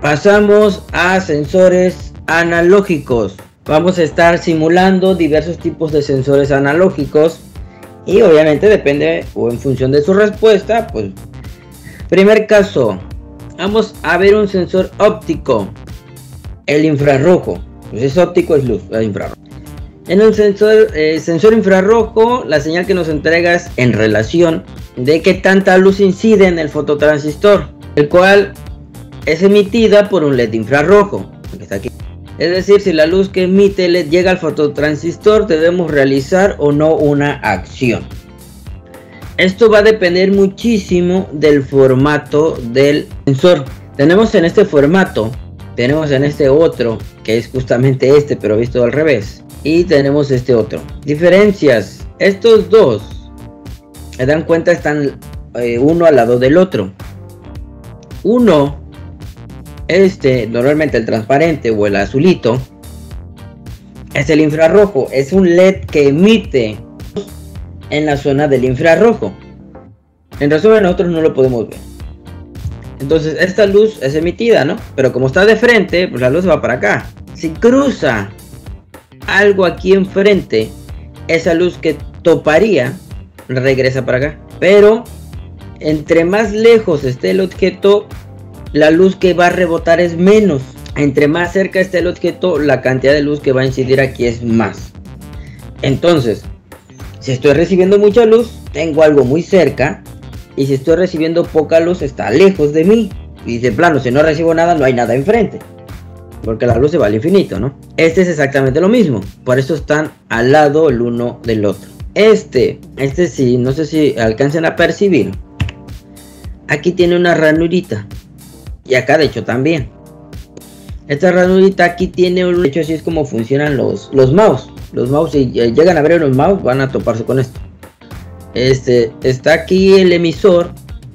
Pasamos a sensores analógicos. Vamos a estar simulando diversos tipos de sensores analógicos y obviamente depende o en función de su respuesta. Pues primer caso, vamos a ver un sensor óptico, el infrarrojo. Pues es óptico, es luz, es infrarrojo. En un sensor infrarrojo, la señal que nos entrega es en relación de qué tanta luz incide en el fototransistor, el cual es emitida por un LED infrarrojo, que está aquí. Es decir, si la luz que emite LED llega al fototransistor, debemos realizar o no una acción. Esto va a depender muchísimo del formato del sensor. Tenemos en este formato, tenemos en este otro, que es justamente este, pero visto al revés. Y tenemos este otro. Diferencias. Estos dos, se dan cuenta, están uno al lado del otro. Uno, normalmente el transparente o el azulito, es el infrarrojo. Es un LED que emite en la zona del infrarrojo. En resumen, nosotros no lo podemos ver. Entonces esta luz es emitida, ¿no? Pero como está de frente, pues la luz va para acá. Si cruza algo aquí enfrente, esa luz que toparía regresa para acá. Pero entre más lejos esté el objeto, la luz que va a rebotar es menos. Entre más cerca esté el objeto, la cantidad de luz que va a incidir aquí es más. Entonces, si estoy recibiendo mucha luz, tengo algo muy cerca. Y si estoy recibiendo poca luz, está lejos de mí. Y de plano, si no recibo nada, no hay nada enfrente, porque la luz se va al infinito, ¿no? Este es exactamente lo mismo. Por eso están al lado el uno del otro. Este sí, no sé si alcancen a percibir. Aquí tiene una ranurita. Y acá de hecho también. Esta ranurita aquí tiene un... De hecho así es como funcionan los mouse. Los mouse, si llegan a ver los mouse, van a toparse con esto. Está aquí el emisor.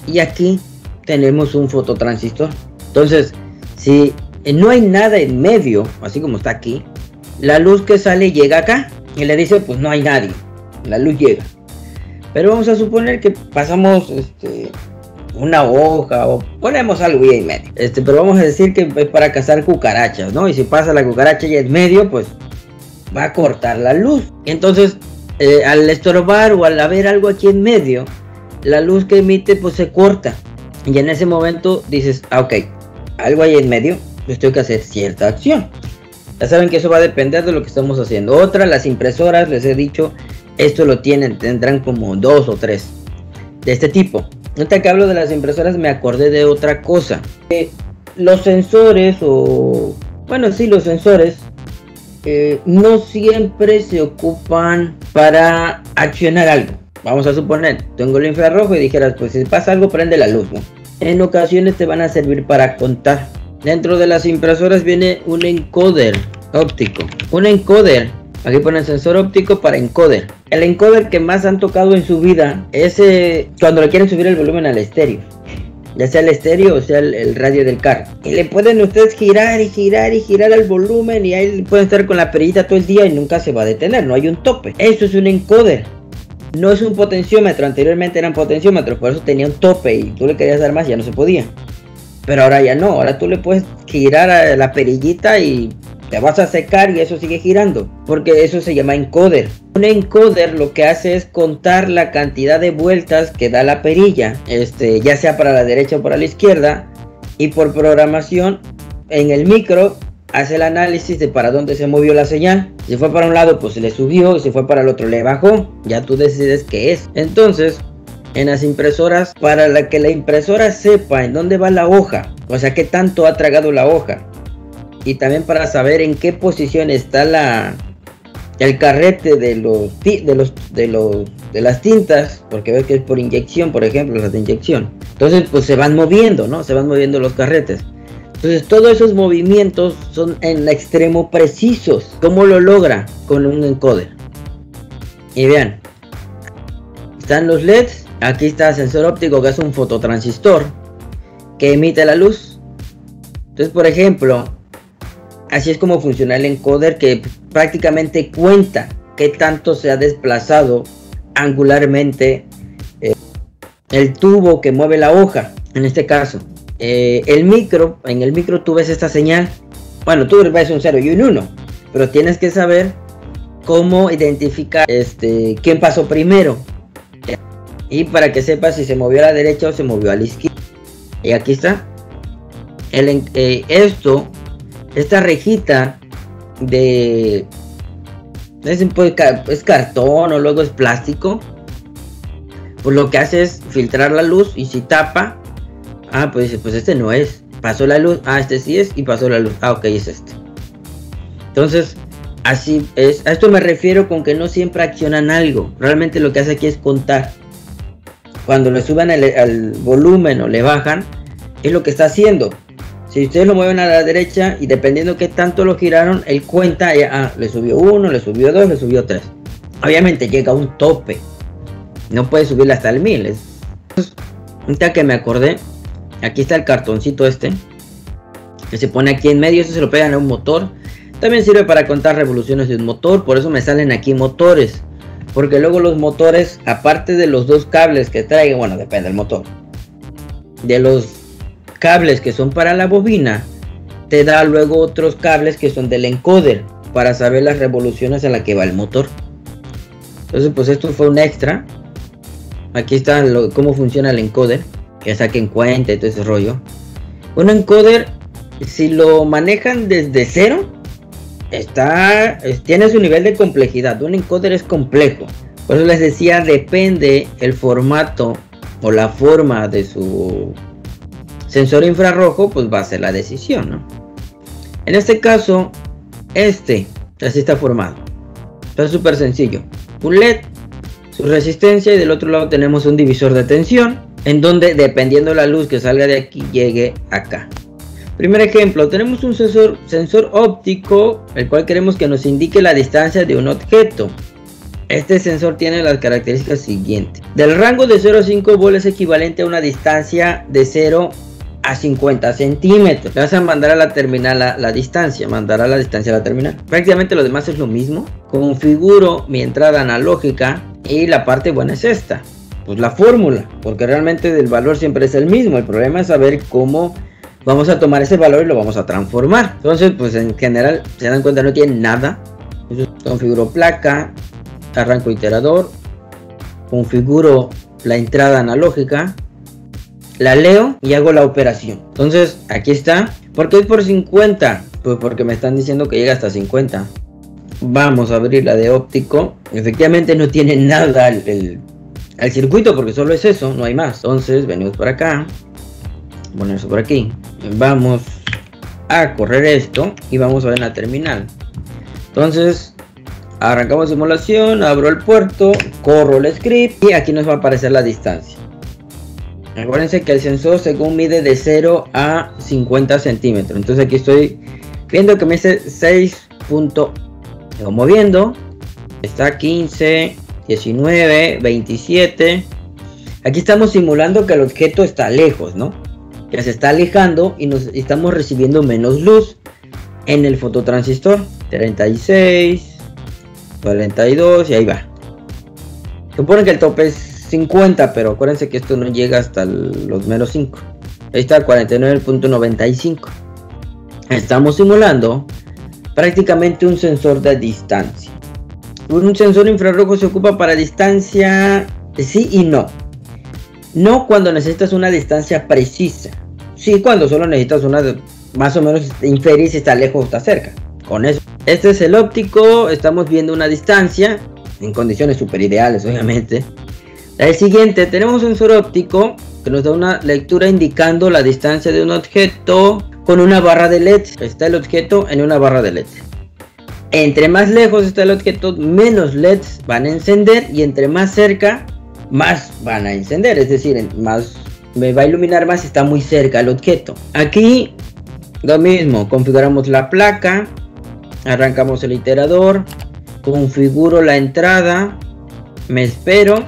Y aquí tenemos un fototransistor. Entonces, si no hay nada en medio, así como está aquí, la luz que sale llega acá. Y le dice, pues no hay nadie, la luz llega. Pero vamos a suponer que pasamos una hoja o ponemos algo ahí en medio. Pero vamos a decir que es para cazar cucarachas, ¿no? Y si pasa la cucaracha ya en medio, pues va a cortar la luz. Entonces, al estorbar o al haber algo aquí en medio, la luz que emite pues se corta. Y en ese momento dices, ok, algo ahí en medio, pues tengo que hacer cierta acción. Ya saben que eso va a depender de lo que estamos haciendo. Otra, las impresoras, les he dicho, esto lo tendrán como 2 o 3 de este tipo. Ahorita que hablo de las impresoras me acordé de otra cosa. Los sensores los sensores no siempre se ocupan para accionar algo. Vamos a suponer, tengo el infrarrojo y dijeras, pues si pasa algo prende la luz, ¿no? En ocasiones te van a servir para contar. Dentro de las impresoras viene un encoder óptico. Un encoder, aquí pone sensor óptico para encoder. El encoder que más han tocado en su vida es cuando le quieren subir el volumen al estéreo. Ya sea el estéreo o sea el radio del carro. Y le pueden ustedes girar y girar y girar el volumen y ahí pueden estar con la perillita todo el día y nunca se va a detener, no hay un tope. Eso es un encoder. No es un potenciómetro, anteriormente eran potenciómetros, por eso tenía un tope y tú le querías dar más y ya no se podía. Pero ahora ya no, ahora tú le puedes girar a la perillita y te vas a secar y eso sigue girando, porque eso se llama encoder. Un encoder lo que hace es contar la cantidad de vueltas que da la perilla, ya sea para la derecha o para la izquierda, y por programación en el micro hace el análisis de para dónde se movió la señal. Si fue para un lado pues le subió, y si fue para el otro le bajó, ya tú decides qué es. Entonces en las impresoras, para que la impresora sepa en dónde va la hoja, o sea qué tanto ha tragado la hoja, y también para saber en qué posición está el carrete de las tintas, porque ves que es por inyección, por ejemplo, las de inyección. Entonces pues se van moviendo, ¿no? Se van moviendo los carretes. Entonces todos esos movimientos son en extremo precisos. ¿Cómo lo logra? Con un encoder. Y vean, están los LEDs. Aquí está el sensor óptico, que es un fototransistor que emite la luz. Entonces, por ejemplo, así es como funciona el encoder, que prácticamente cuenta qué tanto se ha desplazado angularmente el tubo que mueve la hoja, en este caso. en el micro tú ves esta señal. Bueno, tú ves un 0 y un 1, pero tienes que saber cómo identificar quién pasó primero. Y para que sepas si se movió a la derecha o se movió a la izquierda. Y aquí está. Esta rejita de... es cartón o luego es plástico. Pues lo que hace es filtrar la luz, y si tapa, pues dice, pues este no es. Pasó la luz, este sí es, y pasó la luz. Ok, es este. Entonces, así es. A esto me refiero con que no siempre accionan algo. Realmente lo que hace aquí es contar. Cuando le suben al volumen o le bajan, es lo que está haciendo. Si ustedes lo mueven a la derecha y dependiendo qué tanto lo giraron, él cuenta, le subió 1, le subió 2, le subió 3. Obviamente llega a un tope. No puede subirle hasta el 1000. Ahorita que me acordé, aquí está el cartoncito que se pone aquí en medio. Eso se lo pegan a un motor. También sirve para contar revoluciones de un motor. Por eso me salen aquí motores. Porque luego los motores, aparte de los dos cables que traigan, bueno, depende del motor, de los cables que son para la bobina, te da luego otros cables que son del encoder, para saber las revoluciones en la que va el motor. Entonces pues esto fue un extra. Aquí está cómo funciona el encoder, que saquen cuenta y todo ese rollo. Un encoder, si lo manejan desde cero, tiene su nivel de complejidad. Un encoder es complejo. Por eso les decía, depende el formato o la forma de su sensor infrarrojo, pues va a ser la decisión, ¿no? En este caso, así está formado. Está súper sencillo. Un LED, su resistencia, y del otro lado tenemos un divisor de tensión, en donde dependiendo la luz que salga de aquí, llegue acá. Primer ejemplo, tenemos un sensor óptico, el cual queremos que nos indique la distancia de un objeto. Este sensor tiene las características siguientes. Del rango de 0 a 5 volts es equivalente a una distancia de 0 a 50 centímetros. Le vas a mandar a la terminal la distancia, mandará la distancia a la terminal. Prácticamente lo demás es lo mismo. Configuro mi entrada analógica y la parte buena es esta. Pues la fórmula, porque realmente el valor siempre es el mismo. El problema es saber cómo vamos a tomar ese valor y lo vamos a transformar. Entonces, pues en general, se dan cuenta, no tiene nada. Entonces, configuro placa, arranco iterador, configuro la entrada analógica, la leo y hago la operación. Entonces, aquí está. ¿Por qué es por 50? Pues porque me están diciendo que llega hasta 50. Vamos a abrir la de óptico. Efectivamente no tiene nada el circuito, porque solo es eso, no hay más. Entonces, venimos por acá. Poner eso por aquí. Vamos a correr esto y vamos a ver la terminal. Entonces arrancamos simulación, abro el puerto, corro el script y aquí nos va a aparecer la distancia. Acuérdense que el sensor según mide de 0 a 50 centímetros. Entonces aquí estoy viendo que me dice 6. Sigo moviendo. Está 15, 19, 27. Aquí estamos simulando que el objeto está lejos, ¿no? Que se está alejando y estamos recibiendo menos luz en el fototransistor. 36, 42 y ahí va. Suponen que el tope es 50, pero acuérdense que esto no llega hasta los menos 5. Ahí está, 49.95. Estamos simulando prácticamente un sensor de distancia. Un sensor infrarrojo se ocupa para distancia sí y no. No cuando necesitas una distancia precisa. Sí, cuando solo necesitas una más o menos inferir si está lejos o está cerca. Con eso. Este es el óptico. Estamos viendo una distancia en condiciones super ideales, obviamente. El siguiente, tenemos un sensor óptico que nos da una lectura indicando la distancia de un objeto con una barra de LED. Está el objeto en una barra de LED. Entre más lejos está el objeto, menos LEDs van a encender, y entre más cerca, más van a encender, es decir, más me va a iluminar más si está muy cerca el objeto. Aquí lo mismo, configuramos la placa, arrancamos el iterador, configuro la entrada, me espero,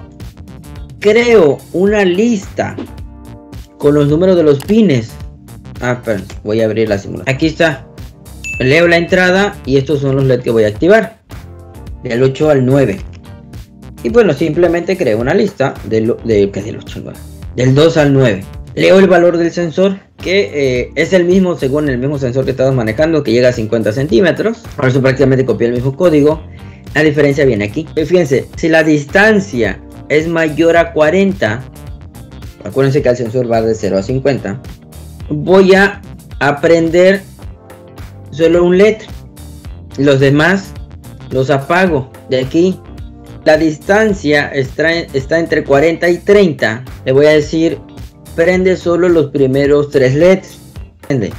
creo una lista con los números de los pines. Perdón, voy a abrir la simulación. Aquí está, leo la entrada y estos son los LED que voy a activar, del 8 al 9. Y bueno, simplemente creo una lista del 2 al 9. leo el valor del sensor, que es el mismo según el mismo sensor que estamos manejando, que llega a 50 centímetros. Por eso prácticamente copié el mismo código. La diferencia viene aquí. Fíjense, si la distancia es mayor a 40, acuérdense que el sensor va de 0 a 50, voy a prender solo un LED. Los demás los apago. De aquí, la distancia está entre 40 y 30. Le voy a decir, prende solo los primeros 3 LEDs. Prende.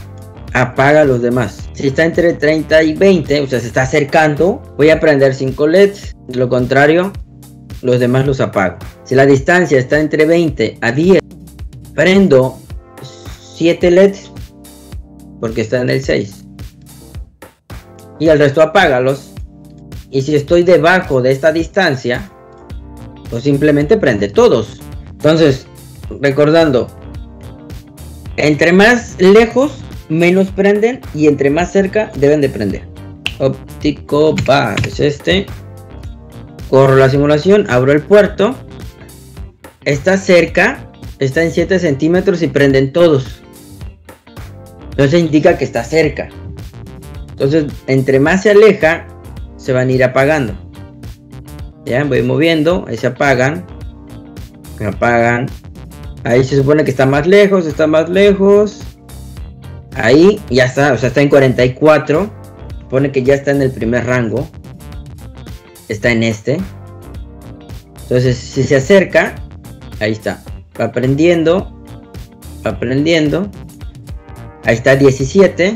Apaga los demás. Si está entre 30 y 20, o sea, se está acercando, voy a prender 5 LEDs. De lo contrario, los demás los apago. Si la distancia está entre 20 a 10, prendo 7 LEDs, porque está en el 6. Y el resto apágalos. Y si estoy debajo de esta distancia, pues simplemente prende todos. Entonces, recordando, entre más lejos, menos prenden, y entre más cerca deben de prender. Óptico bar es este. Corro la simulación, abro el puerto. Está cerca, está en 7 centímetros y prenden todos. Entonces indica que está cerca. Entonces, entre más se aleja, se van a ir apagando. Ya, voy moviendo, ahí se apagan. Se apagan. Ahí se supone que está más lejos, Ahí ya está, o sea, está en 44. Supone que ya está en el primer rango. Está en este. Entonces, si se acerca, ahí está. Va prendiendo. Ahí está 17.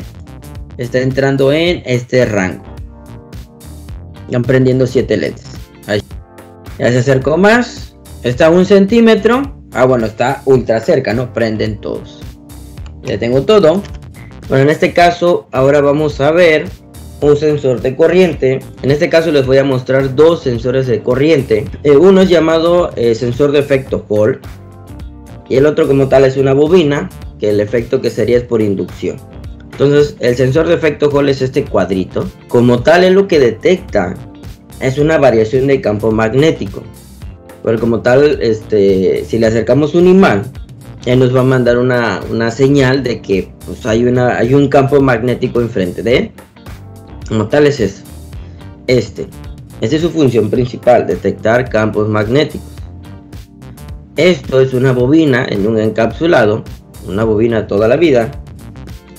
Está entrando en este rango. Están prendiendo 7 LEDs. Ahí. Ya se acercó más. Está a 1 centímetro. Ah, bueno, está ultra cerca, ¿no? Prenden todos. Ya tengo todo. Bueno, en este caso, ahora vamos a ver un sensor de corriente. En este caso les voy a mostrar 2 sensores de corriente. Uno es llamado sensor de efecto Hall. Y el otro como tal es una bobina, que el efecto que sería es por inducción. Entonces, el sensor de efecto Hall es este cuadrito. Como tal, es lo que detecta. Es una variación de campo magnético. Pero como tal, si le acercamos un imán, él nos va a mandar una señal de que pues, hay un campo magnético enfrente de él. Como tal es eso. Esta es su función principal, detectar campos magnéticos. Esto es una bobina en un encapsulado, una bobina toda la vida,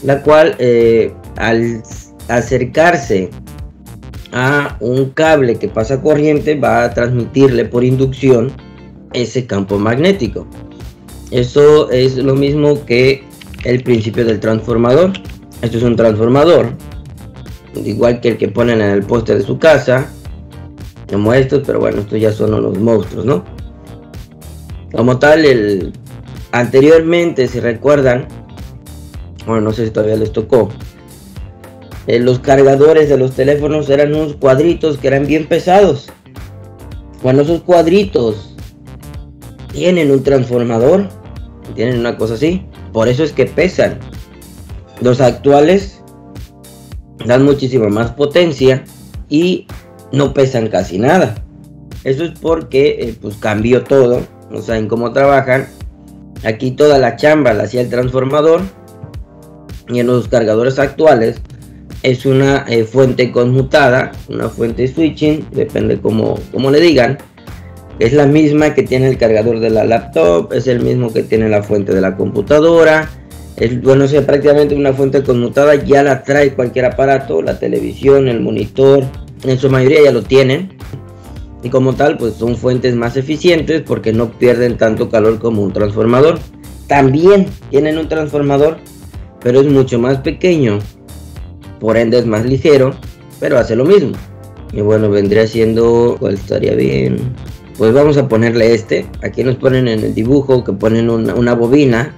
la cual al acercarse a un cable que pasa corriente va a transmitirle por inducción ese campo magnético. Eso es lo mismo que el principio del transformador. Esto es un transformador, igual que el que ponen en el poste de su casa, como estos, pero bueno, estos ya son unos monstruos, ¿no? Como tal, anteriormente, si recuerdan, bueno, no sé si todavía les tocó, los cargadores de los teléfonos eran unos cuadritos que eran bien pesados. Cuando esos cuadritos tienen un transformador, tienen una cosa así, por eso es que pesan. Los actuales dan muchísima más potencia y no pesan casi nada. Eso es porque pues cambió todo, no saben cómo trabajan. Aquí toda la chamba la hacía el transformador, y en los cargadores actuales es una fuente conmutada, una fuente switching, depende como le digan. Es la misma que tiene el cargador de la laptop, es el mismo que tiene la fuente de la computadora. Bueno, es prácticamente una fuente conmutada, ya la trae cualquier aparato, la televisión, el monitor, en su mayoría ya lo tienen. Y como tal, pues son fuentes más eficientes porque no pierden tanto calor como un transformador. También tienen un transformador, pero es mucho más pequeño, por ende es más ligero, pero hace lo mismo. Y bueno, vendría siendo, ¿cuál estaría bien? Pues vamos a ponerle aquí nos ponen en el dibujo que ponen una bobina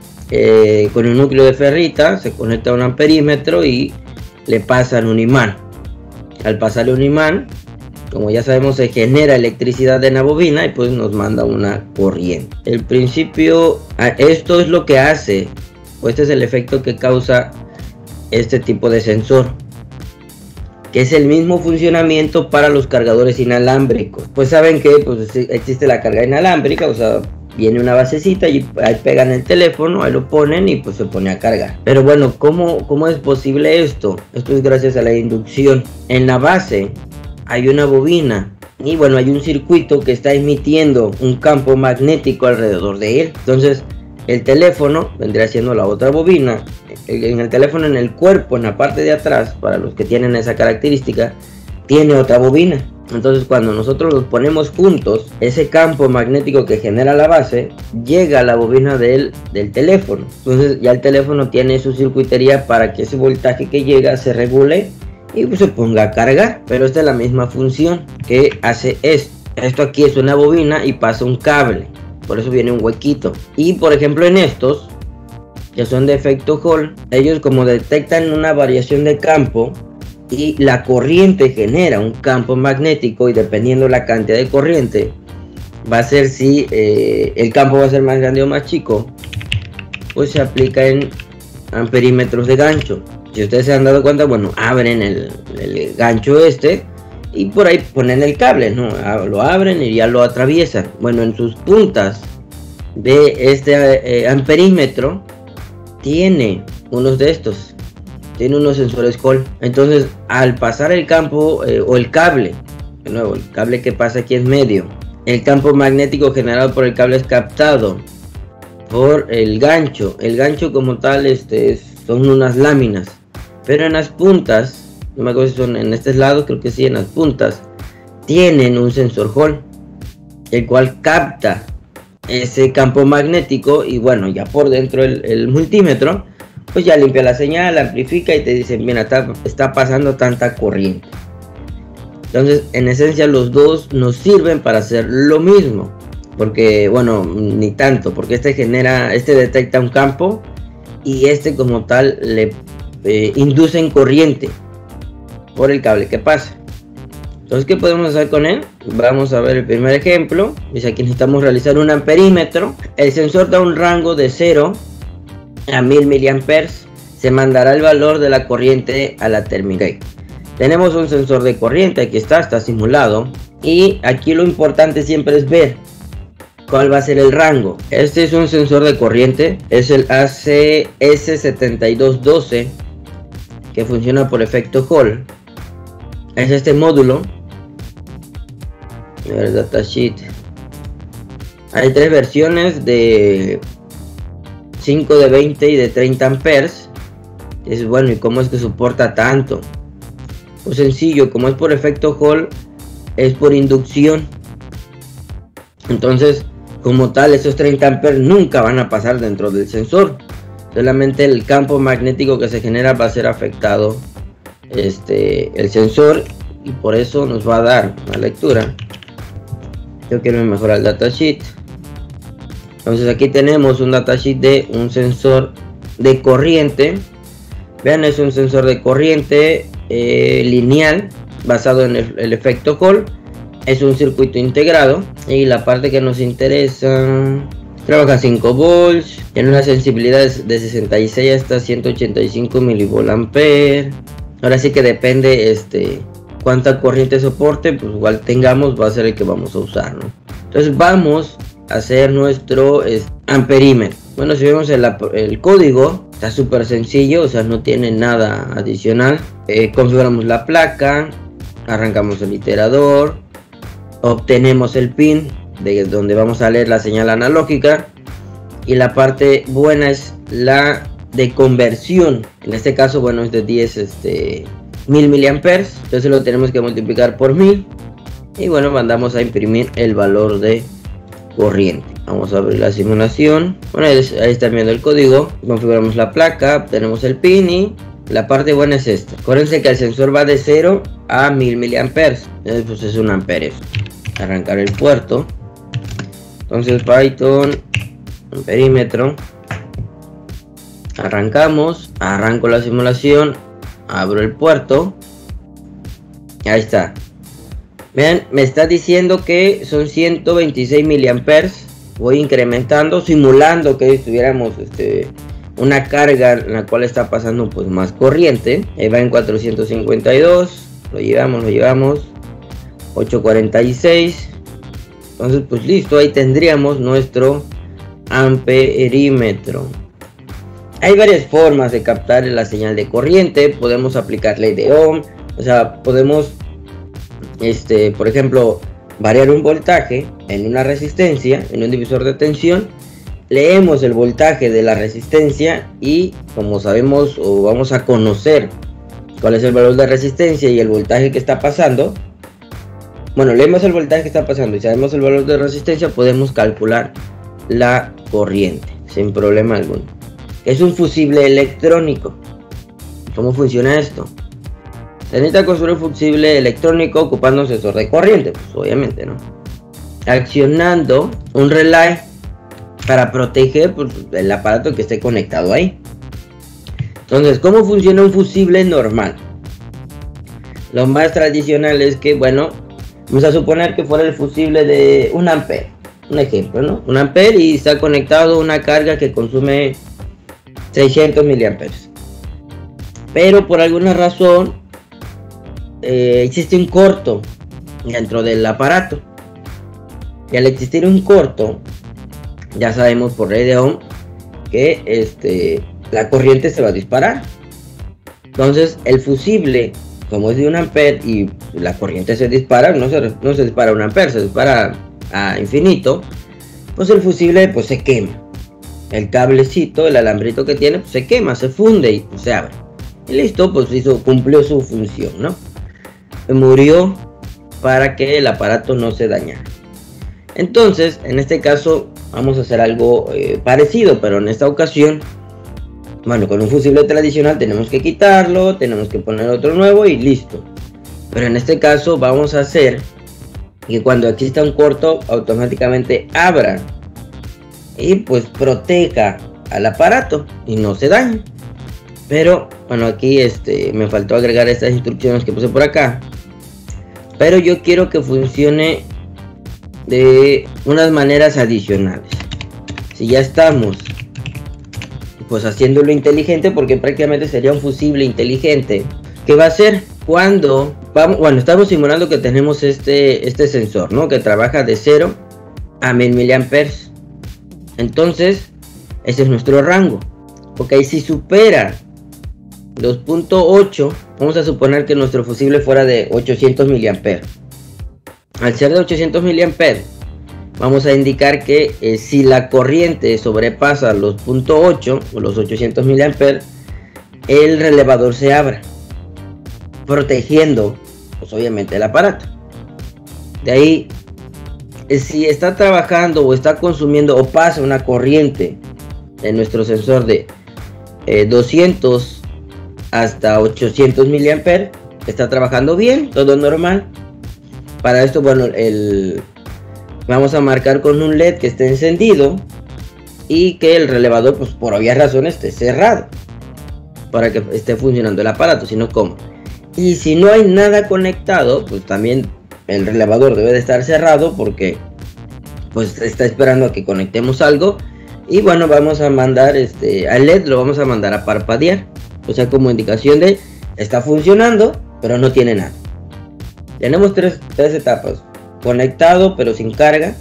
con un núcleo de ferrita, se conecta a un amperímetro y le pasan un imán. Al pasarle un imán, como ya sabemos, se genera electricidad en la bobina y pues nos manda una corriente. El principio, esto es lo que hace, o este es el efecto que causa este tipo de sensor, que es el mismo funcionamiento para los cargadores inalámbricos. Pues saben que pues existe la carga inalámbrica, o sea, viene una basecita y ahí pegan el teléfono, ahí lo ponen y pues se pone a cargar. Pero bueno, ¿cómo es posible esto? Esto es gracias a la inducción. En la base hay una bobina y bueno, hay un circuito que está emitiendo un campo magnético alrededor de él. Entonces el teléfono vendría siendo la otra bobina. En el teléfono, en el cuerpo, en la parte de atrás, para los que tienen esa característica, tiene otra bobina. Entonces cuando nosotros los ponemos juntos, ese campo magnético que genera la base llega a la bobina del teléfono. Entonces ya el teléfono tiene su circuitería para que ese voltaje que llega se regule y pues se ponga a cargar. Pero esta es la misma función que hace esto. Esto aquí es una bobina y pasa un cable, por eso viene un huequito. Y por ejemplo en estos que son de efecto Hall, ellos como detectan una variación de campo y la corriente genera un campo magnético, y dependiendo la cantidad de corriente va a ser si el campo va a ser más grande o más chico, pues se aplica en amperímetros de gancho. Si ustedes se han dado cuenta, bueno, abren el gancho y por ahí ponen el cable, ¿no? Lo abren y ya lo atraviesan. Bueno, en sus puntas de este amperímetro tiene unos de estos, tiene unos sensores Hall. Entonces al pasar el campo o el cable, de nuevo el cable que pasa aquí en medio, el campo magnético generado por el cable es captado por el gancho. El gancho como tal son unas láminas, pero en las puntas, no me acuerdo si son en estos lados, creo que sí, en las puntas tienen un sensor Hall, el cual capta ese campo magnético. Y bueno, ya por dentro el multímetro pues ya limpia la señal, amplifica y te dice, mira, está pasando tanta corriente. Entonces en esencia los dos nos sirven para hacer lo mismo, porque bueno, ni tanto, porque este detecta un campo y como tal le induce en corriente por el cable que pasa. Entonces, ¿qué podemos hacer con él? Vamos a ver el primer ejemplo. Dice aquí necesitamos realizar un amperímetro. El sensor da un rango de 0 a 1000 miliamperes. Se mandará el valor de la corriente a la terminal. Tenemos un sensor de corriente, aquí está simulado. Y aquí lo importante siempre es ver cuál va a ser el rango. Este es un sensor de corriente, es el ACS7212, que funciona por efecto Hall. Es este módulo. A ver, datasheet. Hay tres versiones, de 5, de 20 y de 30 amperes. Es bueno, ¿y cómo es que soporta tanto? Pues sencillo, como es por efecto Hall, es por inducción. Entonces, como tal, esos 30 amperes nunca van a pasar dentro del sensor. Solamente el campo magnético que se genera va a ser afectado el sensor, y por eso nos va a dar una lectura. Yo quiero mejorar el datasheet. Entonces aquí tenemos un datasheet de un sensor de corriente. Vean, es un sensor de corriente lineal basado en el efecto Hall. Es un circuito integrado, y la parte que nos interesa trabaja 5 volts, tiene una sensibilidad de 66 hasta 185 milivolt-ampere. Ahora sí que depende cuánta corriente soporte, pues igual tengamos, va a ser el que vamos a usar, ¿no? Entonces vamos a hacer nuestro amperímetro. Bueno, si vemos el código, está súper sencillo, o sea, no tiene nada adicional. Configuramos la placa, arrancamos el iterador, obtenemos el pin de donde vamos a leer la señal analógica, y la parte buena es la de conversión. En este caso, bueno, es de 1000 miliamperes, entonces lo tenemos que multiplicar por 1000, y bueno, mandamos a imprimir el valor de corriente. Vamos a abrir la simulación. Bueno, ahí está viendo el código. Configuramos la placa, obtenemos el pin, y la parte buena es esta. Acuérdense que el sensor va de 0 a 1000 miliamperes, pues es un ampere. Arrancar el puerto. Entonces Python amperímetro, arrancamos, arranco la simulación, abro el puerto, ahí está. Vean, me está diciendo que son 126 miliamperes. Voy incrementando, simulando que tuviéramos una carga en la cual está pasando pues más corriente. Ahí va en 452, lo llevamos, 846, Entonces pues listo, ahí tendríamos nuestro amperímetro. Hay varias formas de captar la señal de corriente. Podemos aplicar ley de Ohm, o sea, podemos por ejemplo, variar un voltaje en una resistencia, en un divisor de tensión. Leemos el voltaje de la resistencia y como sabemos o vamos a conocer cuál es el valor de resistencia y el voltaje que está pasando. Bueno, leemos el voltaje que está pasando y sabemos el valor de resistencia, podemos calcular la corriente sin problema alguno. Es un fusible electrónico. ¿Cómo funciona esto? Se necesita construir un fusible electrónico ocupando un sensor de corriente, pues obviamente, ¿no? Accionando un relay para proteger pues, el aparato que esté conectado ahí. Entonces, ¿cómo funciona un fusible normal? Lo más tradicional es que, bueno, vamos a suponer que fuera el fusible de 1 ampere. Un ejemplo, ¿no? 1 ampere y está conectado a una carga que consume 600 miliamperes. Pero por alguna razón existe un corto dentro del aparato. Y al existir un corto, ya sabemos por ley de Ohm que la corriente se va a disparar. Entonces el fusible, como es de 1 ampere y la corriente se dispara, no se dispara a 1 ampere, se dispara a infinito, pues el fusible pues se quema. El cablecito, el alambrito que tiene, pues, se quema, se funde y pues, se abre. Y listo, pues cumplió su función, ¿no? Murió para que el aparato no se dañara. Entonces, en este caso, vamos a hacer algo parecido, pero en esta ocasión, bueno, con un fusible tradicional tenemos que quitarlo, tenemos que poner otro nuevo y listo. Pero en este caso vamos a hacer que cuando exista un corto, automáticamente abra y pues proteja al aparato y no se dañe. Pero bueno, aquí me faltó agregar estas instrucciones que puse por acá. Pero yo quiero que funcione de unas maneras adicionales. Si ya estamos pues haciéndolo inteligente, porque prácticamente sería un fusible inteligente, ¿qué va a hacer? Cuando vamos, bueno, estamos simulando que tenemos este sensor, ¿no? Que trabaja de 0 a 1000 miliamperes. Entonces ese es nuestro rango. Ok, si supera 2.8, vamos a suponer que nuestro fusible fuera de 800 miliamperes. Al ser de 800 miliamperes, vamos a indicar que si la corriente sobrepasa los 0.8 o los 800 miliamperes, el relevador se abra, protegiendo pues obviamente el aparato. De ahí, si está trabajando o está consumiendo o pasa una corriente en nuestro sensor de 200 hasta 800 miliamperes, está trabajando bien, todo normal. Para esto, bueno, vamos a marcar con un LED que esté encendido y que el relevador, pues por obvias razones, esté cerrado para que esté funcionando el aparato, si no, ¿cómo? Y si no hay nada conectado, pues también el relevador debe de estar cerrado porque pues está esperando a que conectemos algo. Y bueno, vamos a mandar al LED, lo vamos a mandar a parpadear, o sea, como indicación de está funcionando pero no tiene nada. Tenemos tres etapas: conectado pero sin carga,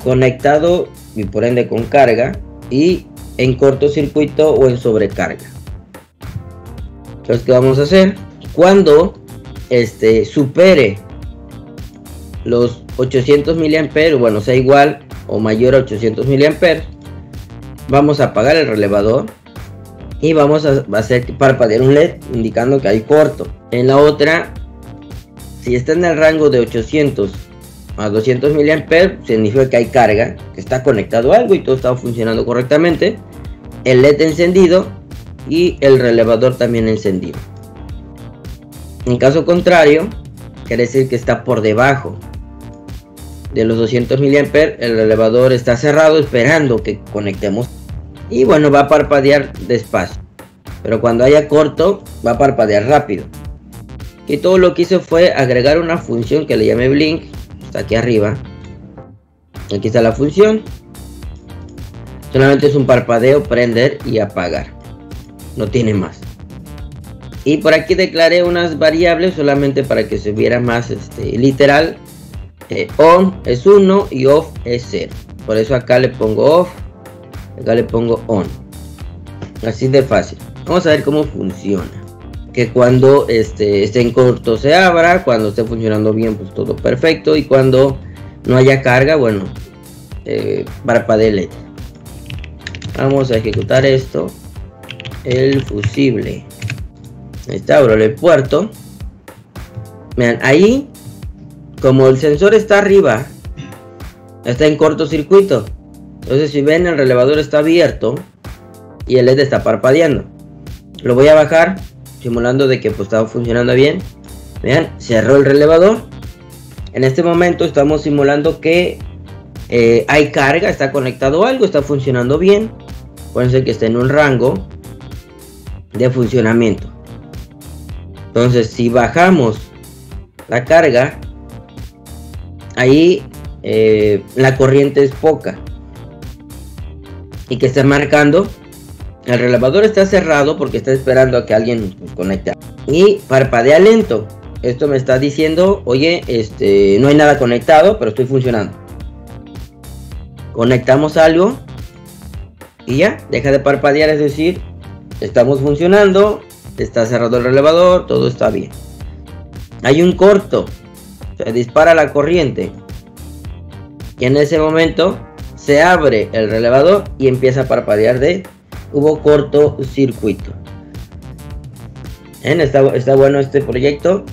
conectado y por ende con carga, y en cortocircuito o en sobrecarga. Entonces, ¿qué vamos a hacer? Cuando supere los 800 miliamperes, bueno, sea igual o mayor a 800 miliamperes, vamos a apagar el relevador y vamos a hacer parpadear un LED indicando que hay corto. En la otra, si está en el rango de 800 a 200 miliamperes, significa que hay carga, que está conectado a algo y todo está funcionando correctamente. El LED encendido y el relevador también encendido. En caso contrario, quiere decir que está por debajo de los 200 miliamperes, el relevador está cerrado esperando que conectemos. Y bueno, va a parpadear despacio, pero cuando haya corto va a parpadear rápido. Y todo lo que hice fue agregar una función que le llamé blink. Está aquí arriba. Aquí está la función. Solamente es un parpadeo, prender y apagar. No tiene más. Y por aquí declaré unas variables solamente para que se viera más literal. On es 1 y off es 0. Por eso acá le pongo off, acá le pongo on. Así de fácil. Vamos a ver cómo funciona. Que cuando esté en corto se abra, cuando esté funcionando bien pues todo perfecto, y cuando no haya carga, bueno, parpadee LED. Vamos a ejecutar esto. El fusible. Ahí está, abro el puerto. Vean, ahí, como el sensor está arriba, está en cortocircuito. Entonces si ven, el relevador está abierto y el LED está parpadeando. Lo voy a bajar, simulando de que pues estaba funcionando bien. Vean, cerró el relevador. En este momento estamos simulando que hay carga, está conectado algo, está funcionando bien. Acuérdense que está en un rango de funcionamiento. Entonces si bajamos la carga, ahí la corriente es poca y que está marcando el relevador está cerrado porque está esperando a que alguien pues, conecte, y parpadea lento. Esto me está diciendo, oye, no hay nada conectado, pero estoy funcionando. Conectamos algo y ya deja de parpadear, es decir, estamos funcionando, está cerrado el relevador, todo está bien. Hay un corto, se dispara la corriente y en ese momento se abre el relevador y empieza a parpadear hubo cortocircuito. Está bueno este proyecto.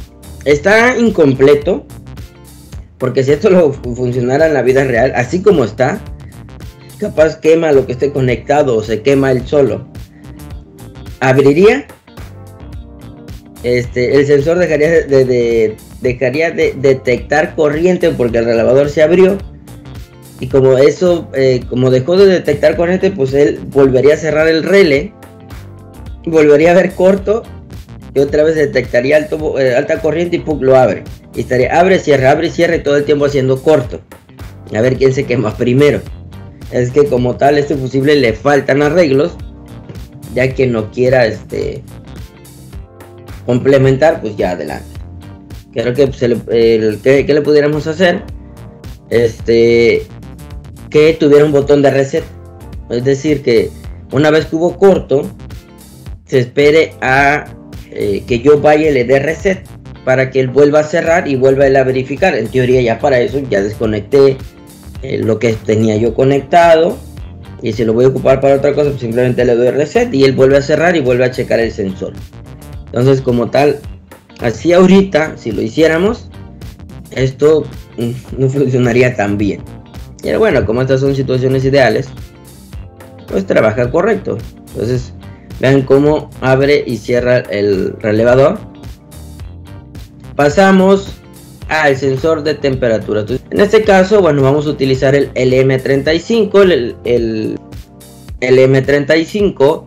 Está incompleto porque si esto lo funcionara en la vida real, así como está, capaz quema lo que esté conectado o se quema él solo. Abriría, el sensor dejaría de detectar corriente porque el relevador se abrió, y como eso, como dejó de detectar corriente, pues él volvería a cerrar el relé, volvería a ver corto y otra vez detectaría alta corriente y ¡pum! Lo abre, y estaría abre, cierre todo el tiempo haciendo corto, a ver quién se quema primero. Es que como tal este fusible le faltan arreglos, ya que no quiera complementar, pues ya adelante. Creo que pues, ¿qué le pudiéramos hacer? Que tuviera un botón de reset, es decir, que una vez que hubo corto se espere a que yo vaya y le dé reset para que él vuelva a cerrar y vuelva él a verificar. En teoría ya para eso ya desconecté lo que tenía yo conectado, y si lo voy a ocupar para otra cosa pues simplemente le doy reset y él vuelve a cerrar y vuelve a checar el sensor. Entonces como tal, así ahorita si lo hiciéramos, esto no funcionaría tan bien. Pero bueno, como estas son situaciones ideales, pues trabaja correcto. Entonces vean cómo abre y cierra el relevador. Pasamos al sensor de temperatura. Entonces, en este caso, bueno, vamos a utilizar el M35. El M35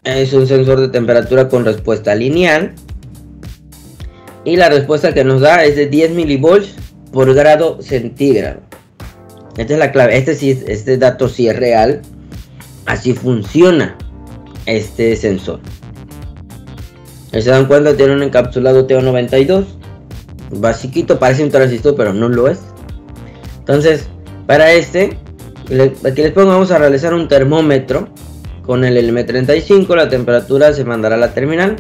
es un sensor de temperatura con respuesta lineal, y la respuesta que nos da es de 10 milivolts por grado centígrado. Esta es la clave. Este dato sí es real. Así funciona este sensor. ¿Se dan cuenta? Tiene un encapsulado TO92 basiquito, parece un transistor pero no lo es. Entonces para aquí les pongo, vamos a realizar un termómetro con el M35. La temperatura se mandará a la terminal.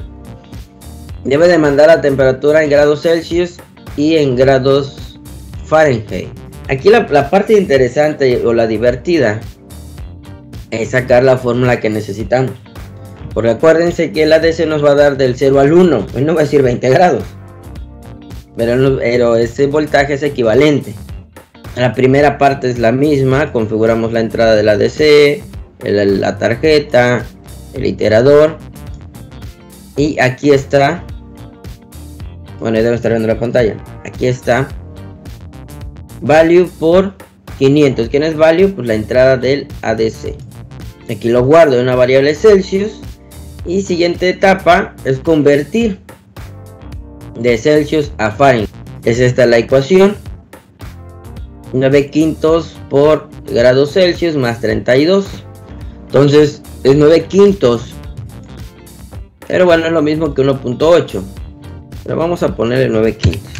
Debe de mandar la temperatura en grados Celsius y en grados Fahrenheit. Aquí la parte interesante o la divertida es sacar la fórmula que necesitamos, porque acuérdense que el ADC nos va a dar del 0 al 1, hoy no va a decir 20 grados, pero ese voltaje es equivalente. La primera parte es la misma, configuramos la entrada del ADC, la tarjeta, el iterador, y aquí está, bueno, debe estar viendo la pantalla, aquí está value por 500. ¿Quién es value? Pues la entrada del ADC. Aquí lo guardo en una variable Celsius, y siguiente etapa es convertir de Celsius a Fahrenheit. Es esta la ecuación: 9 quintos por grado Celsius más 32. Entonces es 9 quintos, pero bueno, es lo mismo que 1.8, pero vamos a ponerle 9 quintos.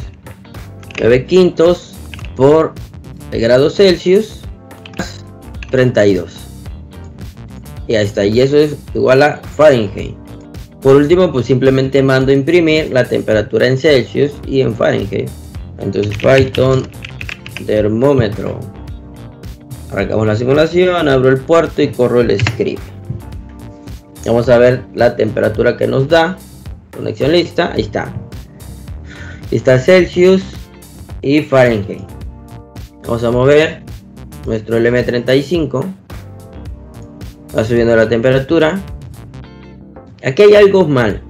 9/5 por el grado Celsius, 32. Y ahí está, y eso es igual a Fahrenheit. Por último, pues simplemente mando a imprimir la temperatura en Celsius y en Fahrenheit. Entonces Python termómetro. Arrancamos la simulación, abro el puerto y corro el script. Vamos a ver la temperatura que nos da. Conexión lista, ahí está. Está Celsius y Fahrenheit. Vamos a mover nuestro LM35. Va subiendo la temperatura. Aquí hay algo mal.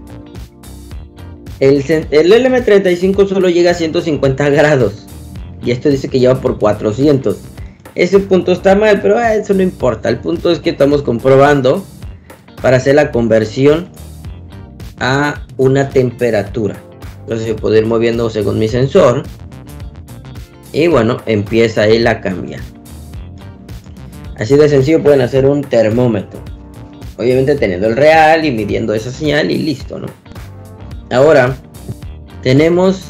El LM35 solo llega a 150 grados. Y esto dice que lleva por 400. Ese punto está mal, pero eso no importa. El punto es que estamos comprobando para hacer la conversión a una temperatura. Entonces yo puedo ir moviendo según mi sensor. Y bueno, empieza él a cambiar. Así de sencillo pueden hacer un termómetro. Obviamente teniendo el real y midiendo esa señal y listo, ¿no? Ahora tenemos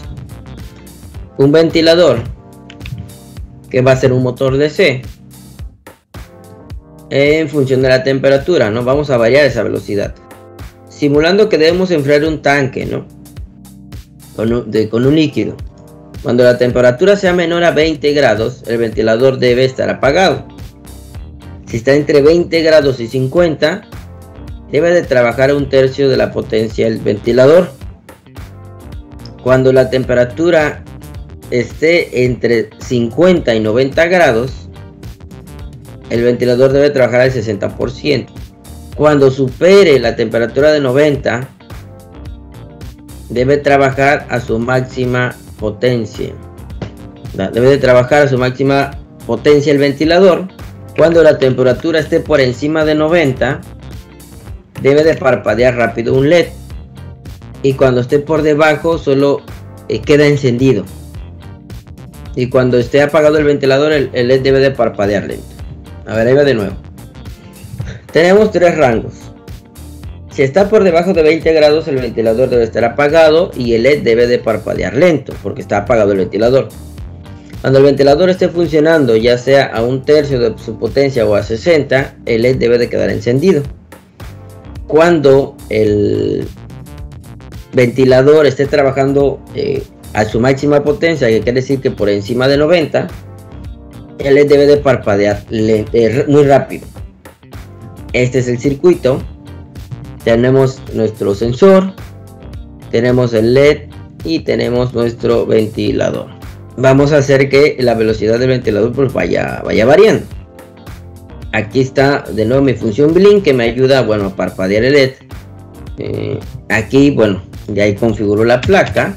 un ventilador que va a ser un motor DC en función de la temperatura, ¿no? Vamos a variar esa velocidad. Simulando que debemos enfriar un tanque, ¿no? Con un líquido. Cuando la temperatura sea menor a 20 grados, el ventilador debe estar apagado. Si está entre 20 grados y 50, debe de trabajar a 1/3 de la potencia del ventilador. Cuando la temperatura esté entre 50 y 90 grados, el ventilador debe trabajar al 60%. Cuando supere la temperatura de 90, debe trabajar a su máxima potencia. Debe de trabajar a su máxima potencia el ventilador. Cuando la temperatura esté por encima de 90, debe de parpadear rápido un LED. Y cuando esté por debajo, solo queda encendido. Y cuando esté apagado el ventilador, el LED debe de parpadear lento. A ver, ahí va de nuevo. Tenemos 3 rangos. Si está por debajo de 20 grados, el ventilador debe estar apagado y el LED debe de parpadear lento, porque está apagado el ventilador. Cuando el ventilador esté funcionando, ya sea a 1/3 de su potencia o a 60, el LED debe de quedar encendido. Cuando el ventilador esté trabajando a su máxima potencia, que quiere decir que por encima de 90, el LED debe de parpadear muy rápido. Este es el circuito. Tenemos nuestro sensor, tenemos el LED y tenemos nuestro ventilador. Vamos a hacer que la velocidad del ventilador pues vaya variando. Aquí está de nuevo mi función blink que me ayuda, bueno, a parpadear el LED. Aquí, bueno, ya ahí configuro la placa.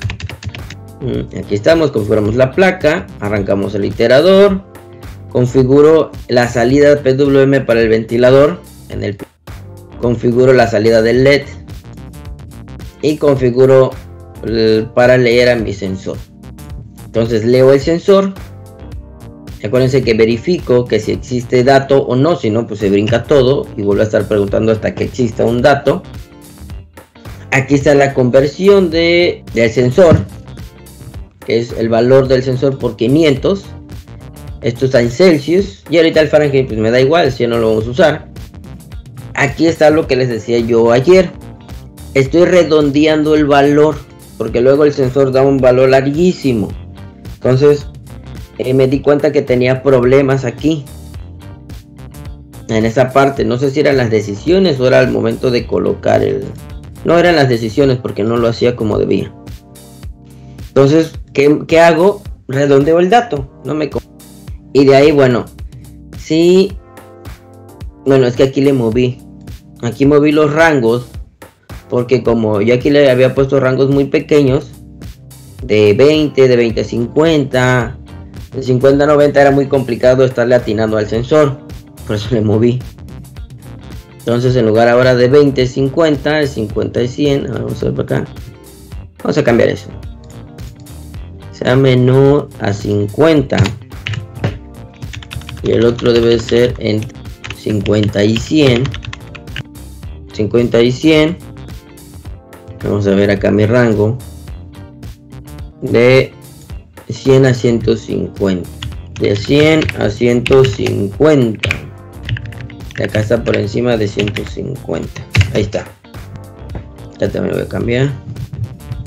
Aquí estamos, configuramos la placa, arrancamos el iterador, configuro la salida PWM para el ventilador, configuro la salida del LED y configuro para leer a mi sensor. Entonces leo el sensor. Acuérdense que verifico que si existe dato o no, si no pues se brinca todo y vuelvo a estar preguntando hasta que exista un dato. Aquí está la conversión del sensor, que es el valor del sensor por 500. Esto está en Celsius y ahorita el Fahrenheit pues me da igual, si no lo vamos a usar. Aquí está lo que les decía yo ayer. Estoy redondeando el valor porque luego el sensor da un valor larguísimo. Entonces me di cuenta que tenía problemas aquí en esa parte. No sé si eran las decisiones o era el momento de colocar el... No eran las decisiones porque no lo hacía como debía. Entonces, ¿qué hago? Redondeo el dato. Y de ahí, bueno, sí. Bueno, es que aquí le moví. Aquí moví los rangos. Porque como yo aquí le había puesto rangos muy pequeños. De 20, de 20 a 50. De 50 a 90 era muy complicado estarle atinando al sensor. Por eso le moví. Entonces en lugar ahora de 20 a 50, de 50 a 100. Vamos a ver por acá. Vamos a cambiar eso. Sea menor a 50. Y el otro debe ser entre 50 y 100. 50 y 100. Vamos a ver acá mi rango. De 100 a 150. De 100 a 150. Y acá está por encima de 150. Ahí está. Ya también lo voy a cambiar.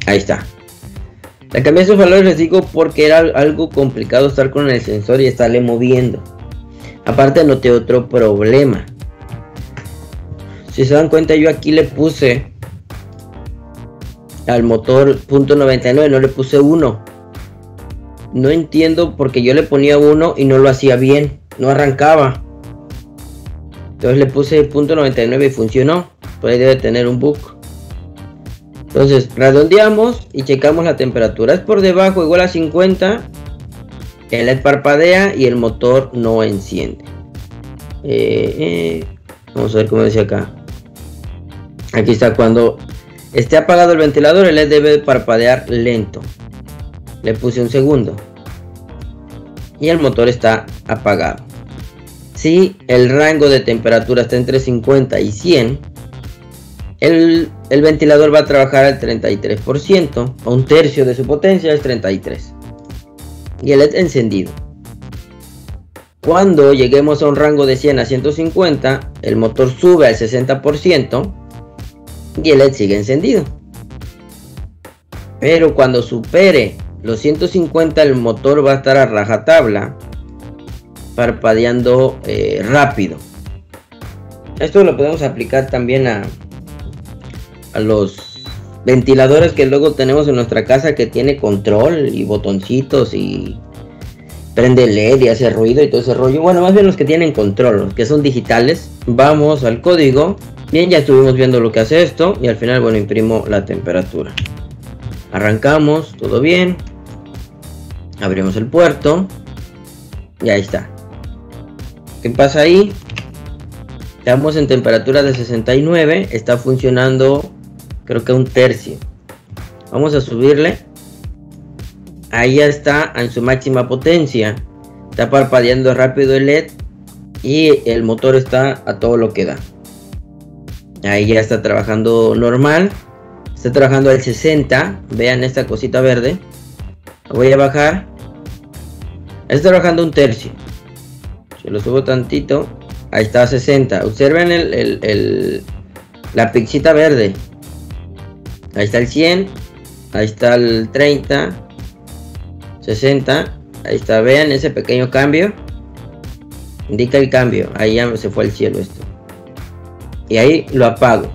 Ahí está. Le cambié esos valores, les digo, porque era algo complicado estar con el sensor y estarle moviendo. Aparte noté otro problema. Si se dan cuenta, yo aquí le puse al motor .99, no le puse 1. No entiendo porque yo le ponía 1 y no lo hacía bien, no arrancaba. Entonces le puse .99 y funcionó. Por ahí debe tener un bug. Entonces redondeamos y checamos la temperatura. Es por debajo, igual a 50. El LED parpadea y el motor no enciende. Vamos a ver cómo dice acá. Aquí está, cuando esté apagado el ventilador, el LED debe parpadear lento. Le puse un segundo. Y el motor está apagado. Si el rango de temperatura está entre 50 y 100, el ventilador va a trabajar al 33%, a un tercio de su potencia, es 33. Y el LED encendido. Cuando lleguemos a un rango de 100 a 150, el motor sube al 60% y el LED sigue encendido. Pero cuando supere los 150, el motor va a estar a rajatabla, parpadeando rápido. Esto lo podemos aplicar también a los ventiladores que luego tenemos en nuestra casa, que tiene control y botoncitos y prende LED y hace ruido y todo ese rollo. Bueno, más bien los que tienen control, los que son digitales. Vamos al código. Bien, ya estuvimos viendo lo que hace esto y al final, bueno, imprimo la temperatura. Arrancamos, todo bien. Abrimos el puerto y ahí está. ¿Qué pasa ahí? Estamos en temperatura de 69. Está funcionando, creo que un tercio. Vamos a subirle. Ahí ya está en su máxima potencia. Está parpadeando rápido el LED y el motor está a todo lo que da. Ahí ya está trabajando normal. Está trabajando al 60. Vean esta cosita verde. Lo voy a bajar. Está trabajando un tercio. Si lo subo tantito, ahí está a 60. Observen la pixita verde. Ahí está el 100. Ahí está el 30. 60. Ahí está, vean ese pequeño cambio. Indica el cambio. Ahí ya se fue al cielo esto. Y ahí lo apago.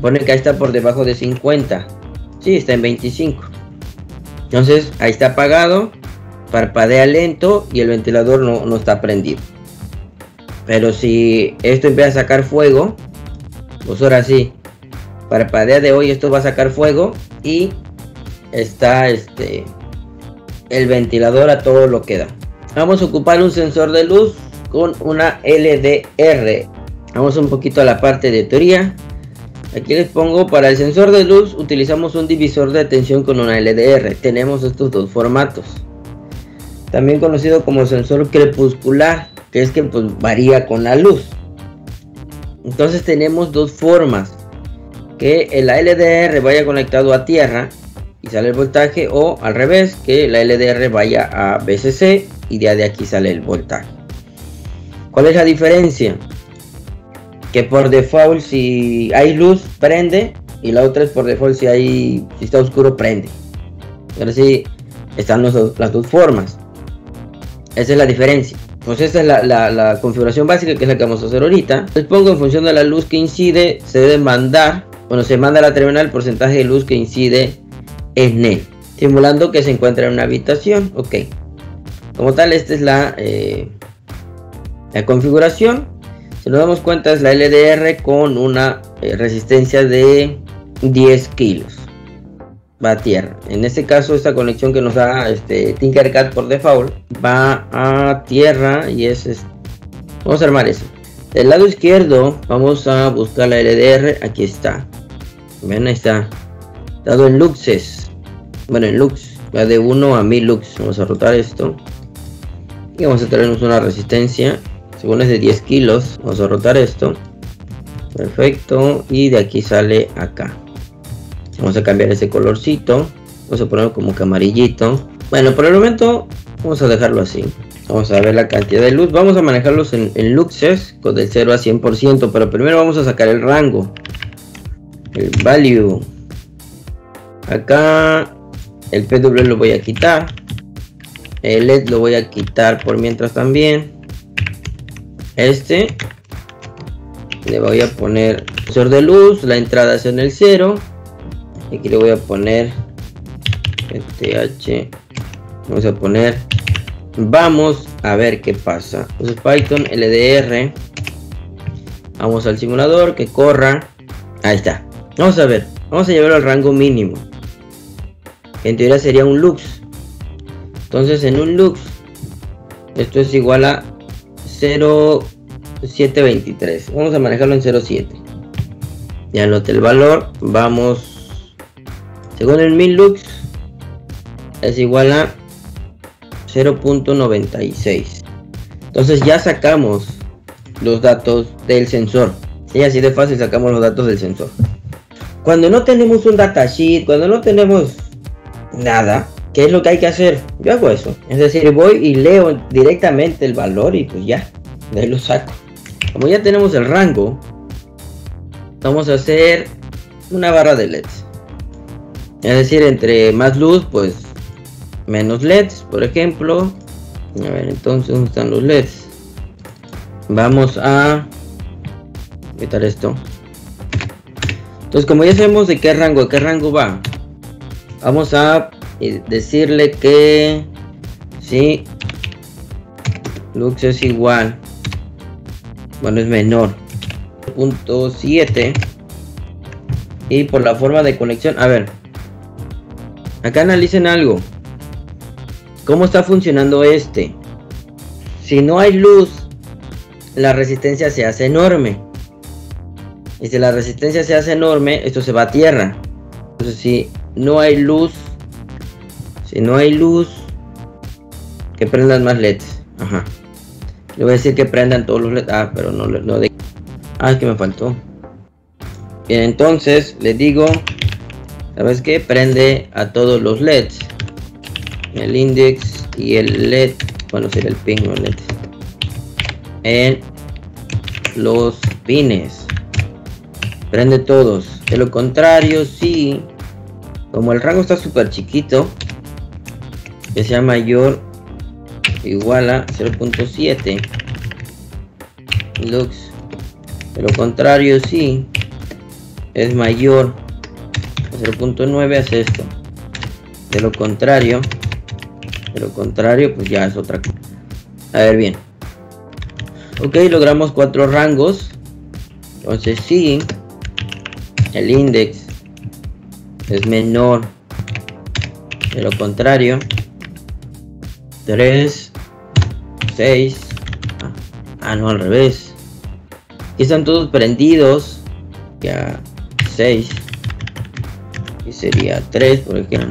Pone que ahí está por debajo de 50. Sí, está en 25. Entonces ahí está apagado. Parpadea lento y el ventilador no está prendido. Pero si esto empieza a sacar fuego, pues ahora sí, parpadea de hoy, esto va a sacar fuego y está el ventilador a todo lo que da. Vamos a ocupar un sensor de luz con una LDR. Vamos un poquito a la parte de teoría. Aquí les pongo, para el sensor de luz utilizamos un divisor de tensión con una LDR. Tenemos estos dos formatos. También conocido como sensor crepuscular, que es que pues varía con la luz. Entonces tenemos dos formas. Que el LDR vaya conectado a tierra y sale el voltaje, o al revés, que la LDR vaya a VCC y de aquí sale el voltaje. ¿Cuál es la diferencia? Que por default, si hay luz, prende, y la otra es por default, si está oscuro, prende. Ahora sí están las dos formas. Esa es la diferencia. Pues esta es la configuración básica, que es la que vamos a hacer ahorita. Les pongo, en función de la luz que incide, se debe mandar, bueno, se manda a la terminal el porcentaje de luz que incide en él, simulando que se encuentra en una habitación. Ok, como tal, esta es la configuración. Si nos damos cuenta, es la LDR con una resistencia de 10 kilos. Va a tierra. En este caso, esta conexión que nos da Tinkercad por default va a tierra y es vamos a armar eso. Del lado izquierdo vamos a buscar la LDR. Aquí está. Ven, ahí está. Dado en luxes. Bueno, en lux. Va de 1 a 1000 lux. Vamos a rotar esto. Y vamos a traernos una resistencia. Según es de 10 kilos. Vamos a rotar esto. Perfecto. Y de aquí sale acá. Vamos a cambiar ese colorcito. Vamos a ponerlo como que amarillito. Bueno, por el momento vamos a dejarlo así. Vamos a ver la cantidad de luz. Vamos a manejarlos en luxes con del 0 a 100%. Pero primero vamos a sacar el rango. El value. Acá el PW lo voy a quitar. El LED lo voy a quitar por mientras también. Este le voy a poner sensor de luz. La entrada es en el 0. Y aquí le voy a poner TH. Vamos a poner. Vamos a ver qué pasa. Entonces Python LDR. Vamos al simulador que corra. Ahí está. Vamos a ver. Vamos a llevarlo al rango mínimo. Que en teoría sería un lux. Entonces en un lux esto es igual a 0.723. Vamos a manejarlo en 0.7. Ya anoté el valor. Vamos. Según el 1000 lux es igual a 0.96. Entonces ya sacamos los datos del sensor. Y así de fácil sacamos los datos del sensor. Cuando no tenemos un datasheet, cuando no tenemos nada, ¿qué es lo que hay que hacer? Yo hago eso. Es decir, voy y leo directamente el valor y pues ya, de ahí lo saco. Como ya tenemos el rango, vamos a hacer una barra de LEDs. Es decir, entre más luz, pues menos LEDs, por ejemplo. A ver, entonces, ¿dónde están los LEDs? Vamos a quitar esto. Entonces, como ya sabemos de qué rango va, vamos a decirle que si lux es igual, bueno, es menor 0.7, y por la forma de conexión, a ver, acá analicen algo. ¿Cómo está funcionando este? Si no hay luz, la resistencia se hace enorme. Y si la resistencia se hace enorme, esto se va a tierra. Entonces si no hay luz, que prendan más LEDs. Ajá. Le voy a decir que prendan todos los LEDs. Ah, pero no de... Ah, es que me faltó. Bien, entonces les digo, ¿sabes qué? Prende a todos los LEDs. El index y el LED. Bueno, sería el pin, no el LED. En los pines. Prende todos. De lo contrario, sí. Como el rango está súper chiquito, que sea mayor o igual a 0.7 lux. De lo contrario, sí. Es mayor a 0.9, hace esto. De lo contrario, pues ya es otra cosa. A ver, bien. Ok, logramos 4 rangos. Entonces sí, el index es menor, de lo contrario 3, 6, no, al revés. Aquí están todos prendidos. Ya 6 y sería 3 porque voy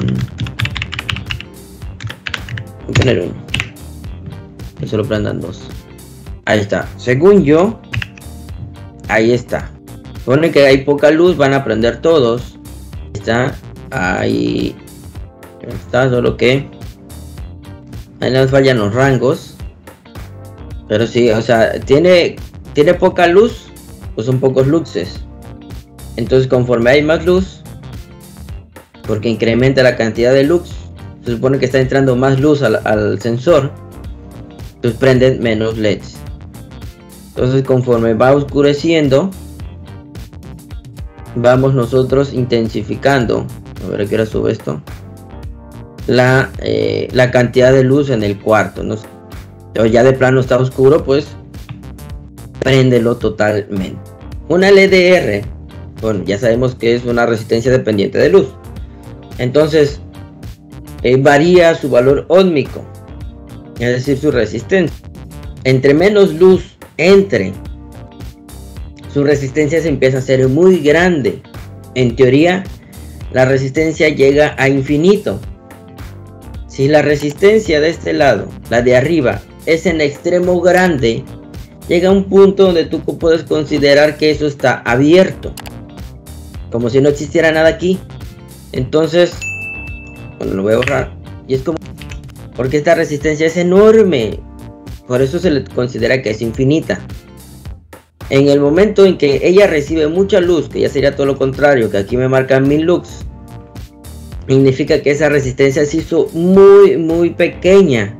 a poner 1 que solo prendan 2. Ahí está, según yo, ahí está. Supone que hay poca luz, van a prender todos. Ahí está, solo que ahí nos fallan los rangos. Pero sí, o sea, tiene poca luz, pues son pocos luxes. Entonces conforme hay más luz, porque incrementa la cantidad de lux, se supone que está entrando más luz al sensor, pues prenden menos LEDs. Entonces conforme va oscureciendo, vamos nosotros intensificando. A ver a qué hora sube esto. La cantidad de luz en el cuarto, ¿no? O ya de plano está oscuro, pues préndelo totalmente. Una LDR, bueno, ya sabemos que es una resistencia dependiente de luz. Entonces varía su valor óhmico, es decir, su resistencia. Entre menos luz entre, su resistencia se empieza a hacer muy grande. En teoría, la resistencia llega a infinito. Si la resistencia de este lado, la de arriba, es en extremo grande, llega a un punto donde tú puedes considerar que eso está abierto, como si no existiera nada aquí. Entonces, bueno, lo voy a borrar. Y es como, porque esta resistencia es enorme, por eso se le considera que es infinita. En el momento en que ella recibe mucha luz, que ya sería todo lo contrario, que aquí me marcan 1000 lux, significa que esa resistencia se hizo muy pequeña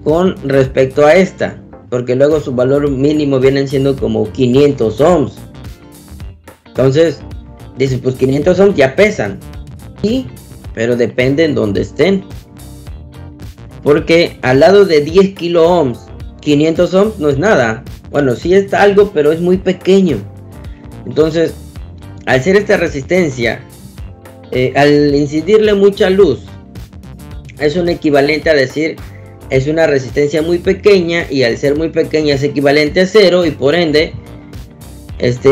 con respecto a esta, porque luego su valor mínimo vienen siendo como 500 ohms. Entonces dice, pues 500 ohms ya pesan, sí, pero depende en dónde estén, porque al lado de 10 kilo ohms 500 ohms no es nada. Bueno, sí está algo, pero es muy pequeño. Entonces, al ser esta resistencia, al incidirle mucha luz, es un equivalente a decir, es una resistencia muy pequeña, y al ser muy pequeña es equivalente a 0, y por ende,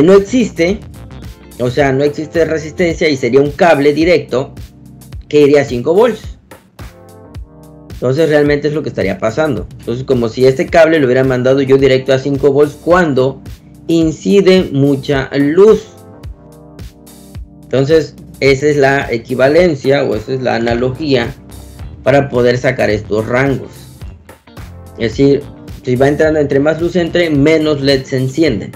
no existe, o sea, no existe resistencia, y sería un cable directo que iría a 5 volts. Entonces realmente es lo que estaría pasando. Entonces, como si este cable lo hubiera mandado yo directo a 5 volts cuando incide mucha luz. Entonces esa es la equivalencia, o esa es la analogía para poder sacar estos rangos. Es decir, si va entrando, entre más luz entre, menos LEDs se encienden.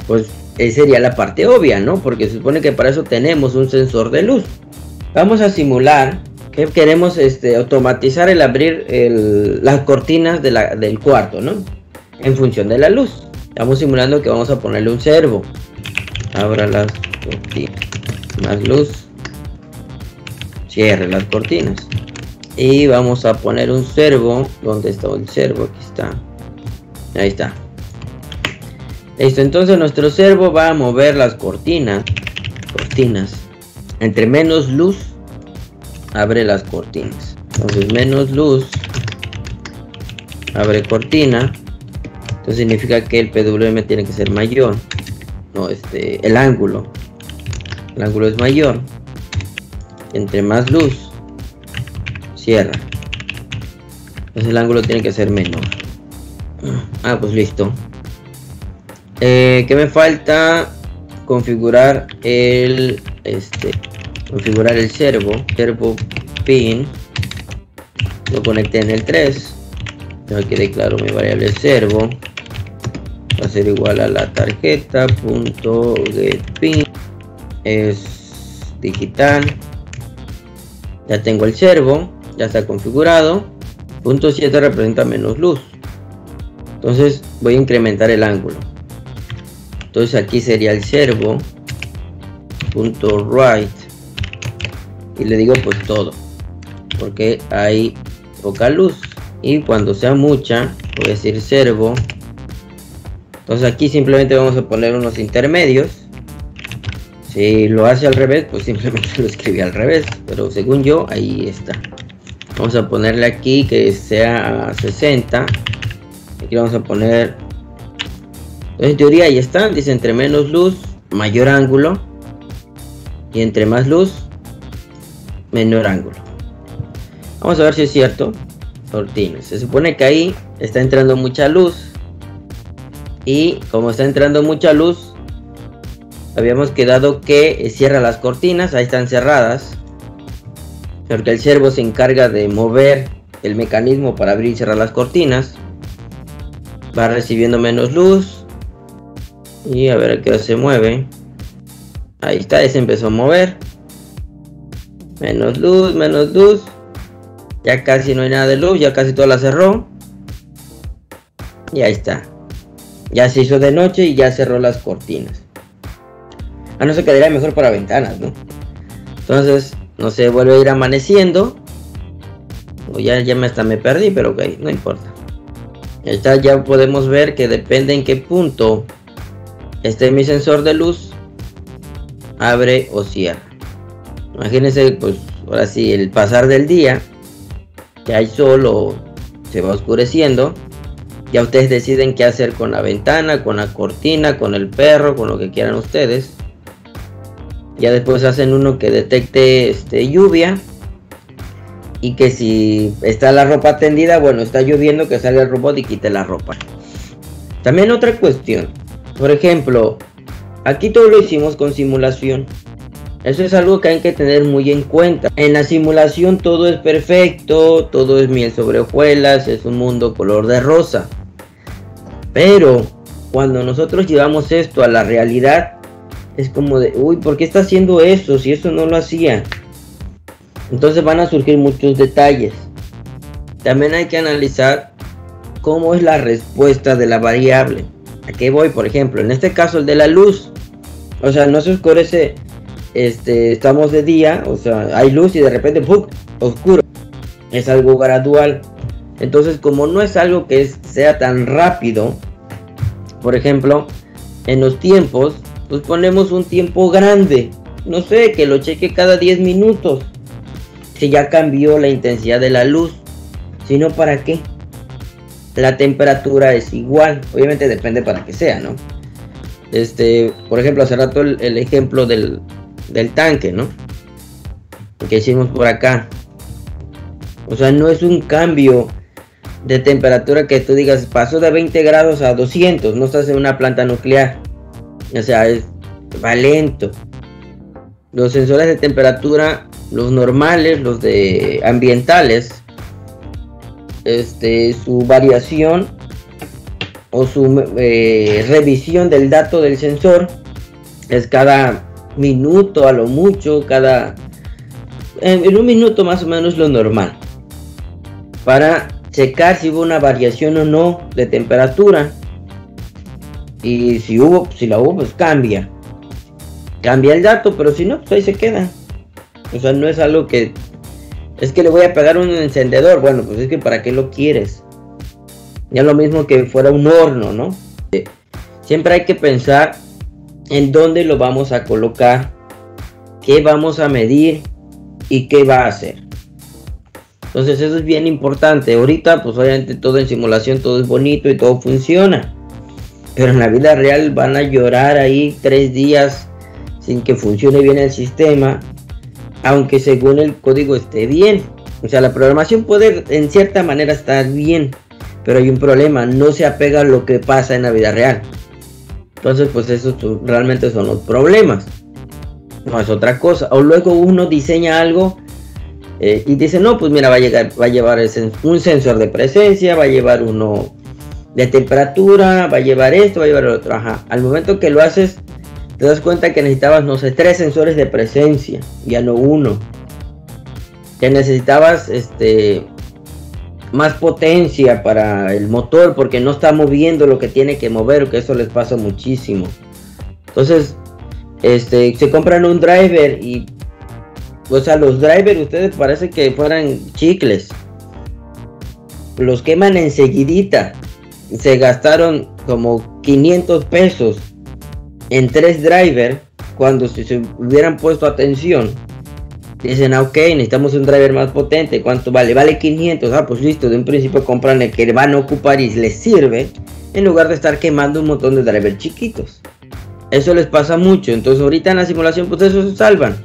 Pues esa sería la parte obvia, ¿no? Porque se supone que para eso tenemos un sensor de luz. Vamos a simular que queremos automatizar el abrir las cortinas del cuarto, ¿no? En función de la luz. Estamos simulando que vamos a ponerle un servo. Abra las cortinas. Más luz. Cierre las cortinas. Y vamos a poner un servo. ¿Dónde está el servo? Aquí está. Ahí está. Listo, entonces nuestro servo va a mover las cortinas. Entre menos luz, abre las cortinas. Entonces menos luz, abre cortina. Entonces significa que el PWM tiene que ser mayor. No, el ángulo es mayor. Entre más luz, cierra. Entonces el ángulo tiene que ser menor. Ah, pues listo. ¿Qué me falta? Configurar el servo pin. Lo conecté en el 3. Yo aquí declaro mi variable servo. Va a ser igual a la tarjeta .getPin. Es digital. Ya tengo el servo. Ya está configurado. Punto 7 representa menos luz. Entonces voy a incrementar el ángulo. Entonces aquí sería el servo .right. Y le digo pues todo, porque hay poca luz, y cuando sea mucha voy a decir servo. Entonces aquí simplemente vamos a poner unos intermedios. Si lo hace al revés, pues simplemente lo escribí al revés, pero según yo ahí está. Vamos a ponerle aquí que sea 60. Aquí vamos a poner, entonces en teoría ahí está, dice entre menos luz, mayor ángulo, y entre más luz, menor ángulo. Vamos a ver si es cierto. Cortinas, se supone que ahí está entrando mucha luz, y como está entrando mucha luz, habíamos quedado que cierra las cortinas. Ahí están cerradas, porque el servo se encarga de mover el mecanismo para abrir y cerrar las cortinas. Va recibiendo menos luz, y a ver a qué hora se mueve. Ahí está, ya se empezó a mover. Menos luz. Ya casi no hay nada de luz, ya casi toda la cerró. Y ahí está. Ya se hizo de noche y ya cerró las cortinas. Ah, no, se quedaría mejor para ventanas, ¿no? Entonces, no sé, vuelve a ir amaneciendo. O ya hasta me perdí, pero ok, no importa. Ahí está, ya podemos ver que depende en qué punto esté mi sensor de luz, abre o cierra. Imagínense, pues ahora sí, el pasar del día, ya hay sol o se va oscureciendo. Ya ustedes deciden qué hacer con la ventana, con la cortina, con el perro, con lo que quieran ustedes. Ya después hacen uno que detecte lluvia, y que si está la ropa tendida, bueno, está lloviendo, que salga el robot y quite la ropa. También otra cuestión, por ejemplo, aquí todo lo hicimos con simulación. Eso es algo que hay que tener muy en cuenta. En la simulación todo es perfecto, todo es miel sobre hojuelas, es un mundo color de rosa. Pero cuando nosotros llevamos esto a la realidad, es como de, uy, ¿por qué está haciendo eso? Si eso no lo hacía. Entonces van a surgir muchos detalles. También hay que analizar cómo es la respuesta de la variable. ¿A qué voy? Por ejemplo, en este caso el de la luz. O sea, no se oscurece, estamos de día, o sea, hay luz y de repente ¡pum!, oscuro. Es algo gradual. Entonces, como no es algo que sea tan rápido, por ejemplo, en los tiempos, pues ponemos un tiempo grande. No sé, que lo cheque cada 10 minutos. Si ya cambió la intensidad de la luz. Si no, ¿para qué? La temperatura es igual. Obviamente depende para qué sea, ¿no? Por ejemplo, hace rato el ejemplo del tanque, ¿no? Que hicimos por acá. O sea, no es un cambio de temperatura que tú digas pasó de 20 grados a 200. No estás en una planta nuclear. O sea, va lento. Los sensores de temperatura, los normales, los de ambientales, su variación o su revisión del dato del sensor es cada minuto, a lo mucho, en un minuto más o menos lo normal, para checar si hubo una variación o no de temperatura. Y si la hubo, pues cambia el dato, pero si no, pues ahí se queda. O sea, no es algo que es que le voy a pegar un encendedor. Bueno, pues es que ¿para qué lo quieres? Ya lo mismo que fuera un horno, ¿no? Siempre hay que pensar en dónde lo vamos a colocar, qué vamos a medir y qué va a hacer. Entonces eso es bien importante. Ahorita pues obviamente todo en simulación, todo es bonito y todo funciona. Pero en la vida real van a llorar ahí 3 días sin que funcione bien el sistema, aunque según el código esté bien. O sea, la programación puede en cierta manera estar bien, pero hay un problema, no se apega a lo que pasa en la vida real. Entonces pues esos realmente son los problemas, no es otra cosa. O luego uno diseña algo y dice, no, pues mira, va a llevar un sensor de presencia, va a llevar uno de temperatura, va a llevar esto, va a llevar el otro. Ajá. Al momento que lo haces, te das cuenta que necesitabas, no sé, 3 sensores de presencia, ya no uno. Que necesitabas más potencia para el motor porque no está moviendo lo que tiene que mover, que eso les pasa muchísimo. Entonces, se compran un driver y, o sea, los drivers ustedes parece que fueran chicles. Los queman enseguidita. Se gastaron como 500 pesos en 3 drivers, cuando si se hubieran puesto atención, dicen, ok, necesitamos un driver más potente. ¿Cuánto vale? Vale 500. Ah, pues listo, de un principio compran el que van a ocupar y les sirve, en lugar de estar quemando un montón de drivers chiquitos. Eso les pasa mucho. Entonces ahorita en la simulación pues eso se salvan.